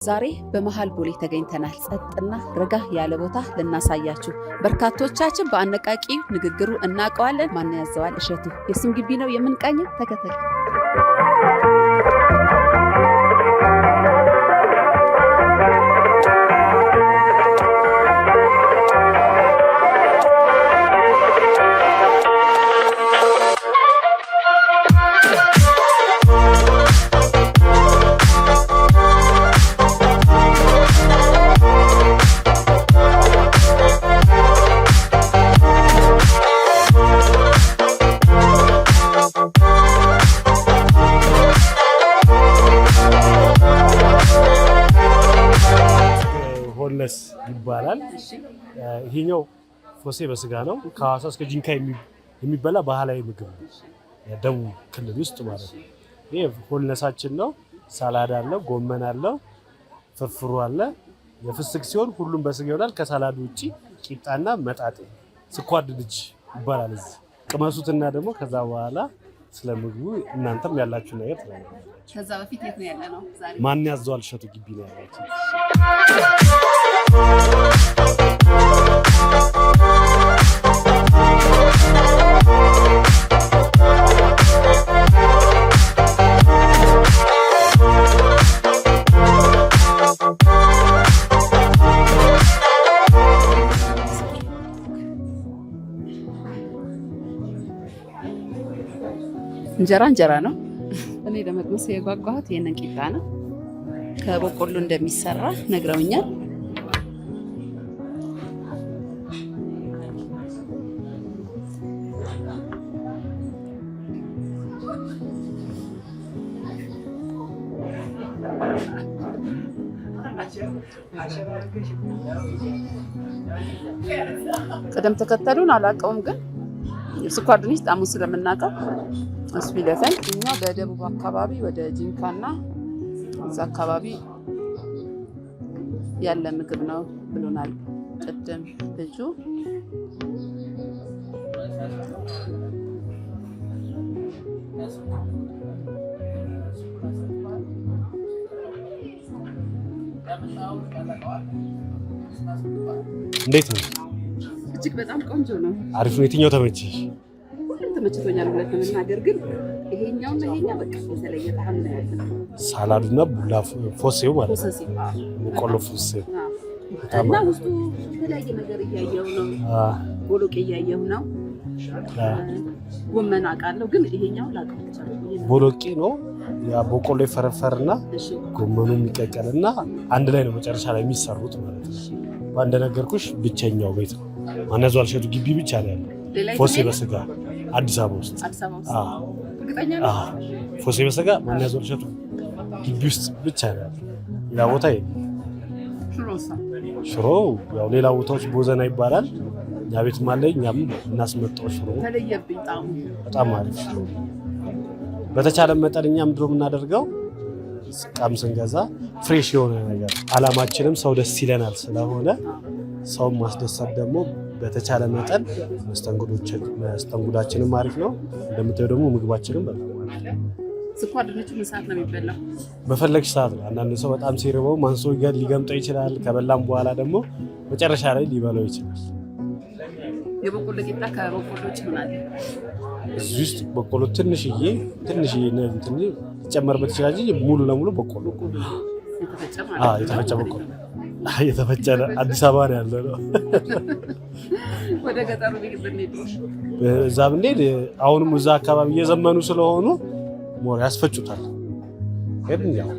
ዛሬ በመሃል ቦሌ ተገኝተናል። ጸጥና ረጋ ያለ ቦታ ልናሳያችሁ። በርካቶቻችን በአነቃቂ ንግግሩ እናቀዋለን። ማን ያዘዋል? እሸቱ የስም ግቢ ነው የምንቃኘው። ተከተል። ሆለስ ይባላል። ይሄኛው ፎሴ በስጋ ነው። ከሐዋሳ እስከ ጂንካ የሚበላ ባህላዊ ምግብ ነው፣ ደቡብ ክልል ውስጥ ማለት ነው። ይሄ ሆለሳችን ነው። ሳላድ አለ፣ ጎመን አለ፣ ፍርፍሩ አለ። የፍስክ ሲሆን ሁሉም በስጋ ይሆናል። ከሳላዱ ውጪ ቂጣና መጣጤ ስኳር ድንች ይባላል። እዚህ ቅመሱትና ደግሞ ከዛ በኋላ ስለ ምግቡ እናንተም ያላችሁ ነገር ትላለች። ከዛ በፊት የት ነው ያለነው? ዛሬ ማን ያዘዋል? እሸቱ ግቢ ነው ያላችሁ። እንጀራ ነው። እኔ ለመቅመስ የጓጓሁት ይሄንን ቂጣ ነው። ከበቆሎ እንደሚሰራ ነግረውኛል። ቅደም ተከተሉን አላውቀውም፣ ግን ስኳር ድንች ጣሙን ስለምናውቀው እሱ ይለፈን። እኛ በደቡብ አካባቢ ወደ ጂንካና እዛ አካባቢ ያለ ምግብ ነው ብሎናል ቅድም ልጁ። እንዴት ነው? እጅግ በጣም ቆንጆ ነው። አሪፍ ነው። የትኛው ተመቸሽ? ሁሉም ተመችቶኛል። ሁለት ለመናገር ግን ይሄኛውና ይሄኛው በቃ የተለየ ጣዕም ነው ያለው። ሳላዱና ቡላ ፎሴው ማለት ነው። በቆሎ ፎሴው እና ውስጡ የተለያየ ነገር እያየሁ ነው። ቦሎቄ እያየሁ ነው። ጎመን አውቃለሁ፣ ግን ይሄኛው ላውቀው ይችላል። ቦሎቄ ነው ያ በቆሎ ይፈረፈርና ጎመኑ የሚቀቀልና አንድ ላይ ነው መጨረሻ ላይ የሚሰሩት ማለት ነው። ባንደ ነገርኩሽ ብቸኛው ቤት ነው ማን ያዘዋል? እሸቱ ግቢ ብቻ ነው ያለው ፎሴ በስጋ አዲስ አበባ ውስጥ። እርግጠኛ ነኝ ፎሴ በስጋ ማን ያዘዋል? እሸቱ ግቢ ውስጥ ብቻ ነው ያለው። ሌላ ቦታ ሽሮ ያው ሌላ ቦታዎች ቦዘና ይባላል። እኛ ቤት ማለት እኛም እናስመጣው ሽሮ ተለየብኝ። ጣሙ በጣም አሪፍ ሽሮ። በተቻለ መጠን እኛም ድሮ የምናደርገው ቃም ስንገዛ ፍሬሽ የሆነ ነገር፣ አላማችንም ሰው ደስ ይለናል ስለሆነ ሰውን ማስደሰት ደግሞ በተቻለ መጠን መስተንጉዳችንም አሪፍ ነው። እንደምታዩ ደግሞ ምግባችንም በጣም አሪፍ ነው። ስኳር ድንቹ ምን ሰዓት ነው የሚበላው? በፈለግሽ ሰዓት ነው። አንዳንድ ሰው በጣም ሲርበው ማንሶ ሊገምጠው ይችላል። ከበላም በኋላ ደግሞ መጨረሻ ላይ ሊበላው ይችላል። የበቆሎ ቂጣ ከበቆሎ ምን አለ? እዚህ ውስጥ በቆሎ ትንሽዬ እንትን ሊጨመርበት ይችላል እንጂ ሙሉ ለሙሉ በቆሎ የተፈጨ በቆሎ የተፈጨ አዲስ አበባ ነው ያለው ነው። ወደ ገጠሩ ብንሄድ እዛ ብንሄድ አሁንም እዛ አካባቢ እየዘመኑ ስለሆኑ ሞር ያስፈጩታል። ግን ያው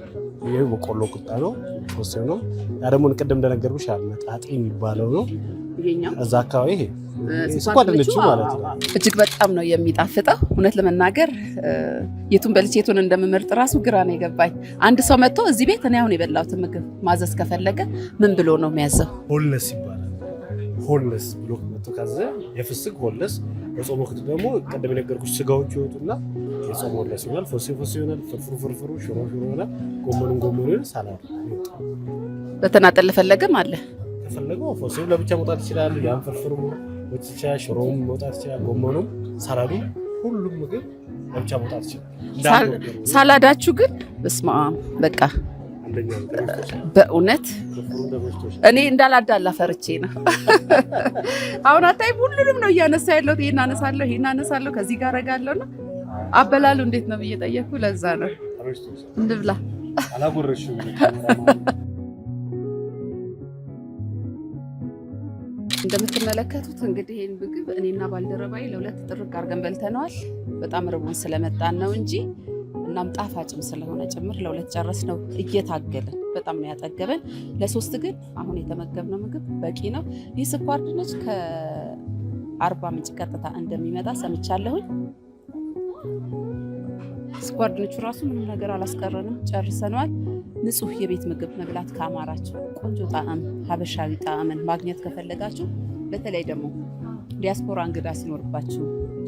ይሄ በቆሎ ቁጣ ነው ፎሴው ነው። ያ ደግሞ ቅድም እንደነገርኩሽ መጣጤ የሚባለው ነው። ይሄኛው እዛ አካባቢ ይሄ ስኳር ድንቹ ማለት ነው። እጅግ በጣም ነው የሚጣፍጠው። እውነት ለመናገር የቱን በልቼ የቱን እንደምመርጥ ራሱ ግራ ነው የገባኝ። አንድ ሰው መጥቶ እዚህ ቤት እኔ አሁን የበላሁትን ምግብ ማዘዝ ከፈለገ ምን ብሎ ነው የሚያዘው? ሆለስ ይባላል። ሆለስ ብሎ መጥቶ ካዘ የፍስክ ሆለስ፣ በጾም ወቅት ደግሞ ቀደም የነገርኩሽ ስጋዎች ይወጡና የጾም ሆለስ ይሆናል። ፎሴ ይሆናል። ፍርፍሩ ሽሮ ይሆናል። ጎመኑን ሳላድ ይወጣል። በተናጠል ፈለገም አለ ከፈለገው ፎሴው ለብቻ መውጣት ይችላል። ያን ፍርፍሩ ወጥቻ ሽሮም መውጣት ይችላል። ጎመኑም ሳላዱ ሁሉም ምግብ ለብቻ መውጣት ይችላል። ሳላዳችሁ ግን በስማ በቃ በእውነት እኔ እንዳላዳላ ፈርቼ ነው። አሁን አታይም? ሁሉንም ነው እያነሳ ያለሁት። ይሄን አነሳለሁ፣ ከዚህ ጋር አደርጋለሁ እና አበላሉ እንዴት ነው ብዬ ጠየቅኩ። ለዛ ነው እንብላ። እንደምትመለከቱት እንግዲህ ይሄን ምግብ እኔና ባልደረባዬ ለሁለት ጥርቅ አድርገን በልተነዋል። በጣም ርቦን ስለመጣን ነው እንጂ እናም ጣፋጭም ስለሆነ ጭምር ለሁለት ጨረስ ነው እየታገለን። በጣም ነው ያጠገበን። ለሶስት ግን አሁን የተመገብነው ምግብ በቂ ነው። ይህ ስኳር ድንች ከአርባ ምንጭ ቀጥታ እንደሚመጣ ሰምቻለሁኝ። ስኳር ድንቹ ራሱ ምንም ነገር አላስቀረንም፣ ጨርሰነዋል። ንጹህ የቤት ምግብ መብላት ካማራችሁ፣ ቆንጆ ጣዕም ሀበሻዊ ጣዕምን ማግኘት ከፈለጋችሁ፣ በተለይ ደግሞ ዲያስፖራ እንግዳ ሲኖርባችሁ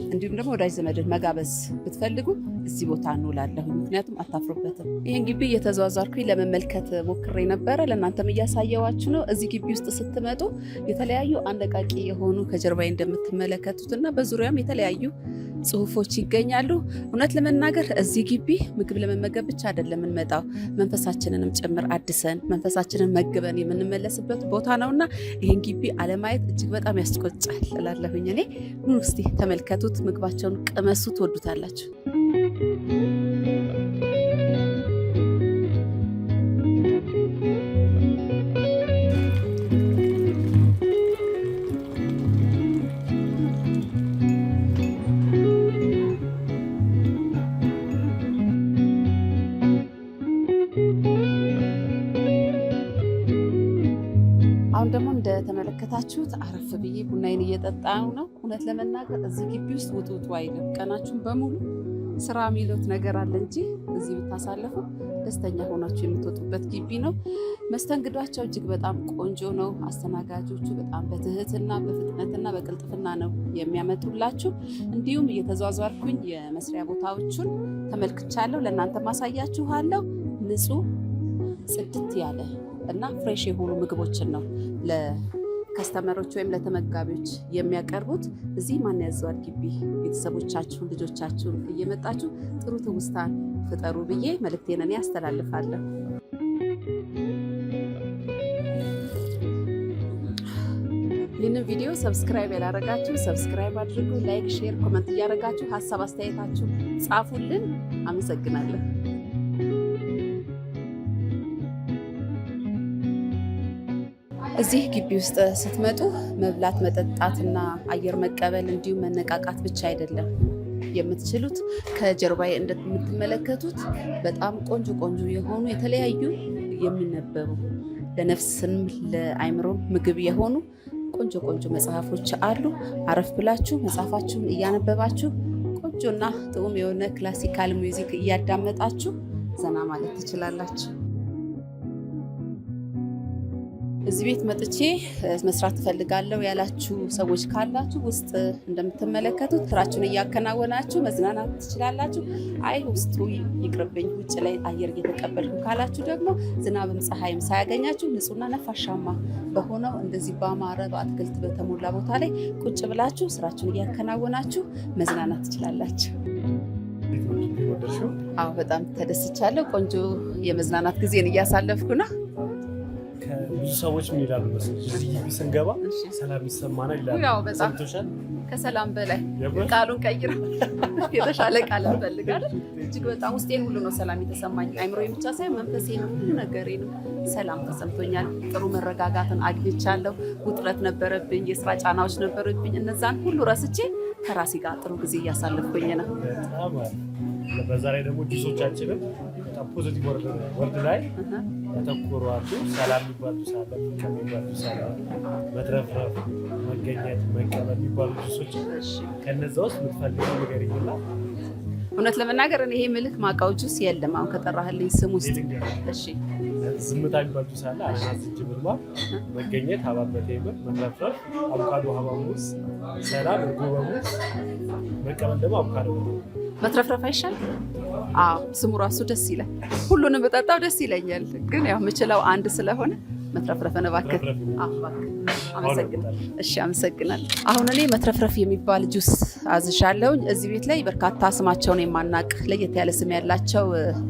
እንዲሁም ደግሞ ወዳጅ ዘመድን መጋበዝ ብትፈልጉ እዚህ ቦታ እንውላለሁ። ምክንያቱም አታፍሩበትም። ይህን ግቢ እየተዘዋወርኩኝ ለመመልከት ሞክሬ ነበረ። ለእናንተም እያሳየዋችሁ ነው። እዚህ ግቢ ውስጥ ስትመጡ የተለያዩ አነቃቂ የሆኑ ከጀርባዬ እንደምትመለከቱትና በዙሪያም የተለያዩ ጽሁፎች ይገኛሉ። እውነት ለመናገር እዚህ ግቢ ምግብ ለመመገብ ብቻ አይደለም የምንመጣው፣ መንፈሳችንንም ጭምር አድሰን መንፈሳችንን መግበን የምንመለስበት ቦታ ነውና ይህን ግቢ አለማየት እጅግ በጣም ያስቆጫል እላለሁኝ። እኔ ኑ እስቲ ተመልከቱት፣ ምግባቸውን ቅመሱ፣ ትወዱታላችሁ። አሁን ደግሞ እንደተመለከታችሁት አረፍ ብዬ ቡናዬን እየጠጣሁ ነው። እውነት ለመናገር እዚህ ግቢ ውስጥ ውጡ አይልም። ቀናችሁን በሙሉ ስራ የሚሉት ነገር አለ እንጂ እዚህ ብታሳልፉ ደስተኛ ሆናችሁ የምትወጡበት ግቢ ነው። መስተንግዷቸው እጅግ በጣም ቆንጆ ነው። አስተናጋጆቹ በጣም በትህትና በፍጥነትና በቅልጥፍና ነው የሚያመጡላችሁ። እንዲሁም እየተዟዟርኩኝ የመስሪያ ቦታዎቹን ተመልክቻለሁ። ለእናንተ ማሳያችኋለሁ። ንጹህ ጽድት ያለ እና ፍሬሽ የሆኑ ምግቦችን ነው ለከስተመሮች ወይም ለተመጋቢዎች የሚያቀርቡት። እዚህ ማን ያዘዋል ግቢ ቤተሰቦቻችሁን ልጆቻችሁን እየመጣችሁ ጥሩ ትውስታን ፍጠሩ ብዬ መልእክቴን እኔ አስተላልፋለሁ። ይህንን ቪዲዮ ሰብስክራይብ ያላረጋችሁ ሰብስክራይብ አድርጉ። ላይክ፣ ሼር፣ ኮመንት እያደረጋችሁ ሀሳብ አስተያየታችሁ ጻፉልን። አመሰግናለሁ። እዚህ ግቢ ውስጥ ስትመጡ መብላት መጠጣትና አየር መቀበል እንዲሁም መነቃቃት ብቻ አይደለም የምትችሉት። ከጀርባዬ እንደምትመለከቱት በጣም ቆንጆ ቆንጆ የሆኑ የተለያዩ የሚነበቡ ለነፍስም ለአይምሮም ምግብ የሆኑ ቆንጆ ቆንጆ መጽሐፎች አሉ። አረፍ ብላችሁ መጽሐፋችሁን እያነበባችሁ ቆንጆና ጥዑም የሆነ ክላሲካል ሚውዚክ እያዳመጣችሁ ዘና ማለት ትችላላችሁ። እዚህ ቤት መጥቼ መስራት እፈልጋለሁ ያላችሁ ሰዎች ካላችሁ ውስጥ እንደምትመለከቱት ስራችሁን እያከናወናችሁ መዝናናት ትችላላችሁ። አይ ውስጡ ይቅርብኝ ውጭ ላይ አየር እየተቀበልኩ ካላችሁ ደግሞ ዝናብም ፀሐይም ሳያገኛችሁ ንጹህና ነፋሻማ በሆነው እንደዚህ በአማረ በአትክልት በተሞላ ቦታ ላይ ቁጭ ብላችሁ ስራችሁን እያከናወናችሁ መዝናናት ትችላላችሁ። አዎ በጣም ተደስቻለሁ። ቆንጆ የመዝናናት ጊዜን እያሳለፍኩ ነው። ብዙ ሰዎች ምን ይላሉ መሰለሽ እዚህ ግቢ ስንገባ ሰላም ይሰማናል ይላሉ። ያው በጣም ከሰላም በላይ ቃሉን ቀይረው የተሻለ ቃል እንፈልጋለን። እጅግ በጣም ውስጤን ሁሉ ነው ሰላም የተሰማኝ። አይምሮዬ ብቻ ሳይሆን መንፈሴ ነው፣ ሁሉ ነገሬ ነው ሰላም ተሰምቶኛል። ጥሩ መረጋጋትን አግኝቻለሁ። ውጥረት ነበረብኝ፣ የስራ ጫናዎች ነበረብኝ። እነዛን ሁሉ ረስቼ ከራሴ ጋር ጥሩ ጊዜ እያሳለፍኩኝ ነው። በዛ ላይ ደግሞ ጁሶቻችንን በጣም ፖዚቲቭ ወርድ ላይ ያተኮሩ አሉ። ሰላም የሚባሉ ሳለ ከሚባሉ ሰላም መትረፍረፍ፣ መገኘት፣ መቀበል የሚባሉ ጁሶች ከነዛ ውስጥ የምትፈልገው ነገር ይላ። እውነት ለመናገር እኔ ይሄ ምልክ ማቃው ጁስ የለም አሁን ከጠራህልኝ ስም ውስጥ። እሺ ዝምታ የሚባል ጁስ አለ። አናናስ፣ ዝንጅብል፣ መገኘት፣ ሀባብ በቴምር፣ መትረፍረፍ፣ አቮካዶ፣ ሀባብ ሙዝ፣ ሰላም፣ እርጎ በሙዝ፣ መቀበል ደግሞ አቮካዶ መትረፍረፍ አይሻል? አዎ ስሙ ራሱ ደስ ይላል። ሁሉንም በጠጣው ደስ ይለኛል፣ ግን ያው የምችለው አንድ ስለሆነ መትረፍረፍን እባክህ። አመሰግናለሁ። እሺ አመሰግናለሁ። አሁን እኔ መትረፍረፍ የሚባል ጁስ አዝሻለሁ። እዚህ ቤት ላይ በርካታ ስማቸውን የማናቅ ለየት ያለ ስም ያላቸው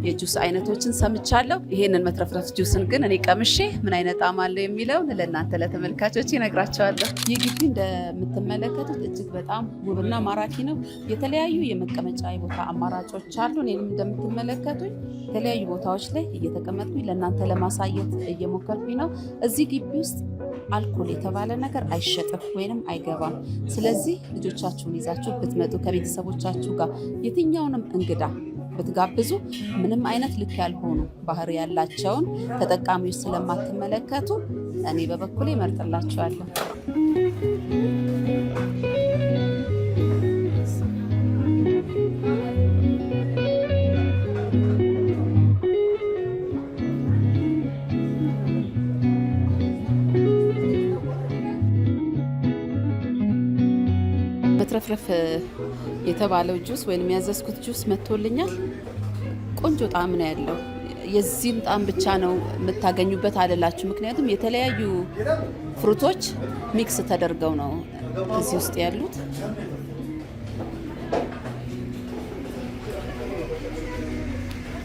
የጁስ አይነቶችን ሰምቻለሁ። ይሄንን መትረፍረፍ ጁስን ግን እኔ ቀምሼ ምን አይነት ጣዕም አለው የሚለውን ለእናንተ ለተመልካቾች ይነግራቸዋለሁ። ይህ ግቢ እንደምትመለከቱት እጅግ በጣም ውብና ማራኪ ነው። የተለያዩ የመቀመጫ የቦታ አማራጮች አሉ። እኔንም እንደምትመለከቱኝ የተለያዩ ቦታዎች ላይ እየተቀመጥኩኝ ለእናንተ ለማሳየት እየሞከርኩኝ ነው። እዚህ ግቢ ውስጥ አልኮል የተባለ ነገር አይሸጥም ወይንም አይገባም። ስለዚህ ልጆቻችሁን ይዛችሁ ብትመጡ ከቤተሰቦቻችሁ ጋር የትኛውንም እንግዳ ብትጋብዙ ምንም አይነት ልክ ያልሆኑ ባህሪ ያላቸውን ተጠቃሚዎች ስለማትመለከቱ እኔ በበኩሌ እመርጥላችኋለሁ። መትረፍረፍ የተባለው ጁስ ወይም ያዘዝኩት ጁስ መጥቶልኛል። ቆንጆ ጣዕም ነው ያለው። የዚህም ጣዕም ብቻ ነው የምታገኙበት አልላችሁ። ምክንያቱም የተለያዩ ፍሩቶች ሚክስ ተደርገው ነው እዚህ ውስጥ ያሉት።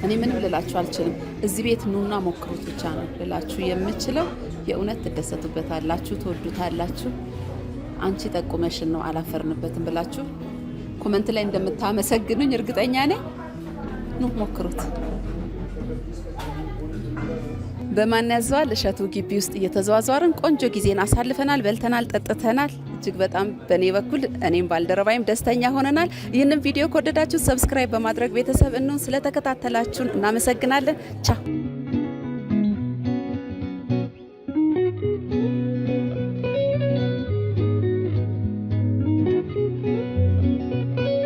እኔ ምንም ልላችሁ አልችልም። እዚህ ቤት ኑና ሞክሩት ብቻ ነው ልላችሁ የምችለው። የእውነት ትደሰቱበታላችሁ፣ ትወዱታላችሁ። አንቺ ጠቁመሽን ነው አላፈርንበትም ብላችሁ ኮመንት ላይ እንደምታመሰግኑኝ እርግጠኛ ነኝ። ኑ ሞክሩት። በማን ያዘዋል እሸቱ ግቢ ውስጥ እየተዘዋወርን ቆንጆ ጊዜን አሳልፈናል፣ በልተናል፣ ጠጥተናል። እጅግ በጣም በእኔ በኩል እኔም ባልደረባይም ደስተኛ ሆነናል። ይህንን ቪዲዮ ከወደዳችሁ ሰብስክራይብ በማድረግ ቤተሰብ እንሁን። ስለተከታተላችሁን እናመሰግናለን። ቻው